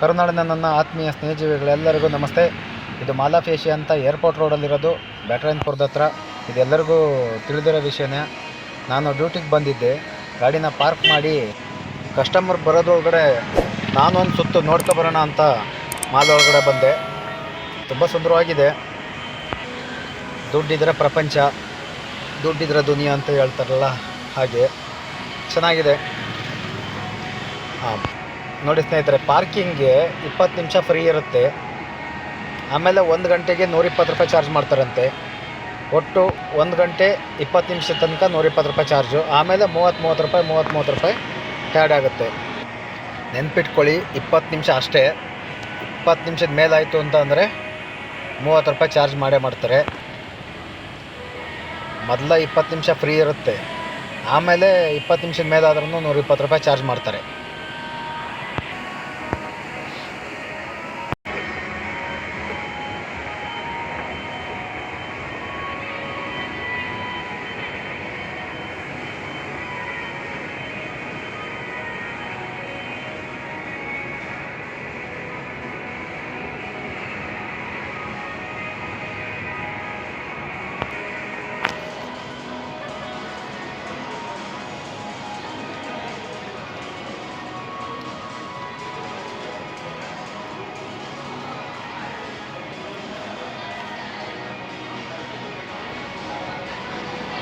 ಕರುನಾಡಿನ ನನ್ನ ಆತ್ಮೀಯ ಸ್ನೇಹಜೀವಿಗಳೆಲ್ಲರಿಗೂ ನಮಸ್ತೆ. ಇದು ಮಾಲಾಫ್ ಅಂತ ಏರ್ಪೋರ್ಟ್ ರೋಡಲ್ಲಿರೋದು, ಬ್ಯಾಟರಾಯನಪುರದ ಹತ್ರ. ಇದೆಲ್ಲರಿಗೂ ತಿಳಿದಿರೋ ವಿಷಯನೇ. ನಾನು ಡ್ಯೂಟಿಗೆ ಬಂದಿದ್ದೆ, ಗಾಡಿನ ಪಾರ್ಕ್ ಮಾಡಿ ಕಸ್ಟಮರ್ ಬರೋದೊಳಗಡೆ ನಾನೊಂದು ಸುತ್ತು ನೋಡ್ಕೊಬರೋಣ ಅಂತ ಮಾಲ್ ಒಳಗಡೆ ಬಂದೆ. ತುಂಬ ಸುಂದರವಾಗಿದೆ. ದುಡ್ಡಿದ್ರೆ ಪ್ರಪಂಚ, ದುಡ್ಡಿದ್ರೆ ದುನಿಯಾ ಅಂತ ಹೇಳ್ತಾರಲ್ಲ, ಹಾಗೆ ಚೆನ್ನಾಗಿದೆ. ನೋಡಿ ಸ್ನೇಹಿತರೆ, ಪಾರ್ಕಿಂಗ್ಗೆ 20 ನಿಮಿಷ ಫ್ರೀ ಇರುತ್ತೆ. ಆಮೇಲೆ 1 ಗಂಟೆಗೆ 120 ರೂಪಾಯಿ ಚಾರ್ಜ್ ಮಾಡ್ತಾರಂತೆ. ಒಟ್ಟು 1 ಗಂಟೆ 20 ನಿಮಿಷ ತನಕ 120 ರೂಪಾಯಿ ಚಾರ್ಜು. ಆಮೇಲೆ 30 ರೂಪಾಯಿ ಆ್ಯಡ್ ಆಗುತ್ತೆ. ನೆನ್ಪಿಟ್ಕೊಳ್ಳಿ, 20 ನಿಮಿಷ ಅಷ್ಟೇ. 20 ನಿಮಿಷದ ಮೇಲಾಯಿತು ಅಂತ ಅಂದರೆ 30 ರೂಪಾಯಿ ಚಾರ್ಜ್ ಮಾಡೇ ಮಾಡ್ತಾರೆ. ಮೊದಲ 20 ನಿಮಿಷ ಫ್ರೀ ಇರುತ್ತೆ, ಆಮೇಲೆ 20 ನಿಮಿಷದ ಮೇಲಾದ್ರೂ 120 ರೂಪಾಯಿ ಚಾರ್ಜ್ ಮಾಡ್ತಾರೆ.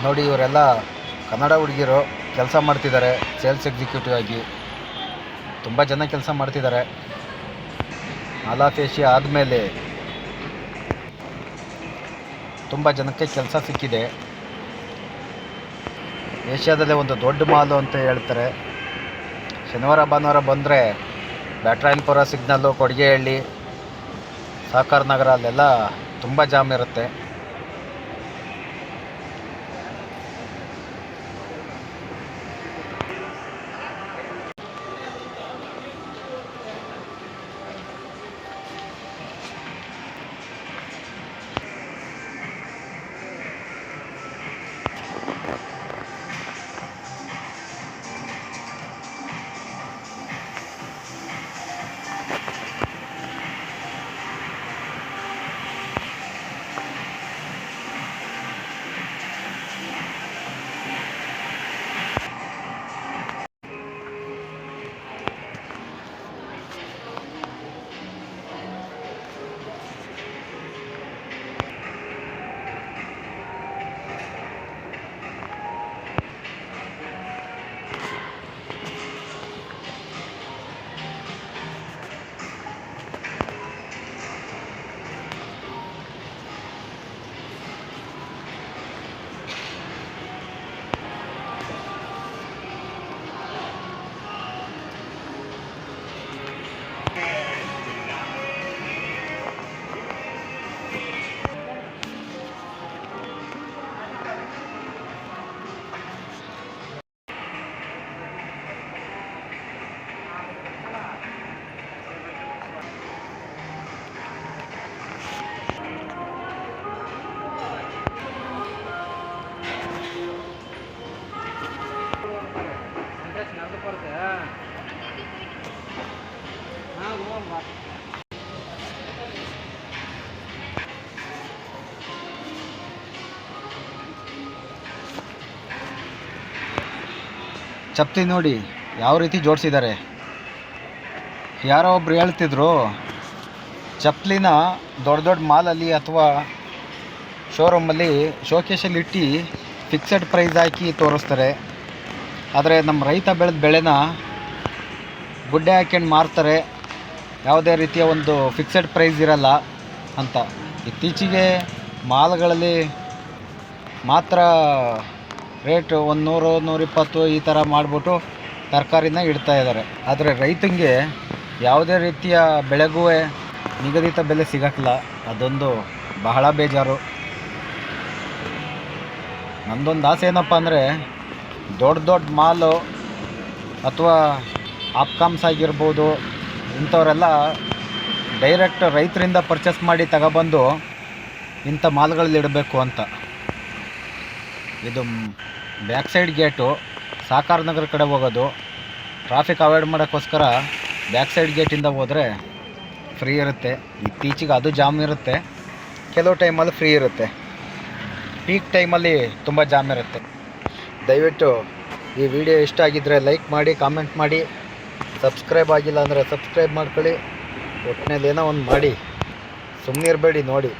ನೋಡಿ, ಇವರೆಲ್ಲ ಕನ್ನಡ ಹುಡುಗಿರು ಕೆಲಸ ಮಾಡ್ತಿದ್ದಾರೆ ಸೇಲ್ಸ್ ಎಕ್ಸಿಕ್ಯೂಟಿವ್ ಆಗಿ. ತುಂಬ ಜನ ಕೆಲಸ ಮಾಡ್ತಿದ್ದಾರೆ. ಮಾಲಾಫ್ ಏಷ್ಯಾ ಆದಮೇಲೆ ತುಂಬ ಜನಕ್ಕೆ ಕೆಲಸ ಸಿಕ್ಕಿದೆ. ಏಷ್ಯಾದಲ್ಲೇ ಒಂದು ದೊಡ್ಡ ಮಾಲು ಅಂತ ಹೇಳ್ತಾರೆ. ಶನಿವಾರ ಭಾನುವಾರ ಬಂದರೆ ಬ್ಯಾಟರಾಯನಪುರ ಸಿಗ್ನಲ್ಲು, ಕೊಡಿಗೆಹಳ್ಳಿ, ಸಹಕಾರ ನಗರ ಅಲ್ಲೆಲ್ಲ ತುಂಬ ಜಾಮ್ ಇರುತ್ತೆ. ಚಪ್ಪಲಿ ನೋಡಿ ಯಾವ ರೀತಿ ಜೋಡಿಸಿದ್ದಾರೆ. ಯಾರೋ ಒಬ್ರು ಹೇಳ್ತಿದ್ರು, ಚಪ್ಪಲಿನ ದೊಡ್ಡ ದೊಡ್ಡ ಮಾಲಲ್ಲಿ ಅಥವಾ ಶೋರೂಮಲ್ಲಿ ಶೋಕೇಶಲ್ಲಿ ಇಟ್ಟು ಫಿಕ್ಸೆಡ್ ಪ್ರೈಸ್ ಹಾಕಿ ತೋರಿಸ್ತಾರೆ. ಆದರೆ ನಮ್ಮ ರೈತ ಬೆಳೆದ ಬೆಳೆನ ಗುಡ್ಡೆ ಹಾಕ್ಯಂಡು ಮಾರ್ತಾರೆ. ಯಾವುದೇ ರೀತಿಯ ಒಂದು ಫಿಕ್ಸೆಡ್ ಪ್ರೈಸ್ ಇರಲ್ಲ ಅಂತ. ಇತ್ತೀಚೆಗೆ ಮಾಲ್ಗಳಲ್ಲಿ ಮಾತ್ರ ರೇಟ್ 100, 120 ಈ ಥರ ಮಾಡಿಬಿಟ್ಟು ತರಕಾರಿನ ಇಡ್ತಾ ಇದ್ದಾರೆ. ಆದರೆ ರೈತನಿಗೆ ಯಾವುದೇ ರೀತಿಯ ಬೆಳೆಗೂ ನಿಗದಿತ ಬೆಲೆ ಸಿಗೋಕ್ಕಿಲ್ಲ. ಅದೊಂದು ಬಹಳ ಬೇಜಾರು. ನಮ್ಮದೊಂದು ಆಸೆ ಏನಪ್ಪ ಅಂದರೆ, ದೊಡ್ಡ ದೊಡ್ಡ ಮಾಲು ಅಥವಾ ಆಪ್ಕಾಮ್ಸ್ ಆಗಿರ್ಬೋದು, ಇಂಥವರೆಲ್ಲ ಡೈರೆಕ್ಟ್ ರೈತರಿಂದ ಪರ್ಚೇಸ್ ಮಾಡಿ ತಗೊಬಂದು ಇಂಥ ಮಾಲ್ಗಳಲ್ಲಿ ಇಡಬೇಕು ಅಂತ. ಇದು ಬ್ಯಾಕ್ ಸೈಡ್ ಗೇಟು, ಸಹಕಾರ ನಗರ ಕಡೆ ಹೋಗೋದು. ಟ್ರಾಫಿಕ್ ಅವಾಯ್ಡ್ ಮಾಡೋಕ್ಕೋಸ್ಕರ ಬ್ಯಾಕ್ ಸೈಡ್ ಗೇಟಿಂದ ಹೋದರೆ ಫ್ರೀ ಇರುತ್ತೆ. ಇತ್ತೀಚೆಗೆ ಅದು ಜಾಮ್ ಇರುತ್ತೆ, ಕೆಲವು ಟೈಮಲ್ಲಿ ಫ್ರೀ ಇರುತ್ತೆ. ಪೀಕ್ ಟೈಮಲ್ಲಿ ತುಂಬ ಜಾಮ್ ಇರುತ್ತೆ. ದಯವಿಟ್ಟು ಈ ವಿಡಿಯೋ ಇಷ್ಟ ಆಗಿದ್ದರೆ ಲೈಕ್ ಮಾಡಿ, ಕಾಮೆಂಟ್ ಮಾಡಿ. ಸಬ್ಸ್ಕ್ರೈಬ್ ಆಗಿಲ್ಲ ಅಂದರೆ ಸಬ್ಸ್ಕ್ರೈಬ್ ಮಾಡ್ಕೊಳ್ಳಿ. ಒಟ್ಟಿನಲ್ಲಿ ಏನೋ ಒಂದು ಮಾಡಿ, ಸುಮ್ಮನೆ ಇರಬೇಡಿ ನೋಡಿ.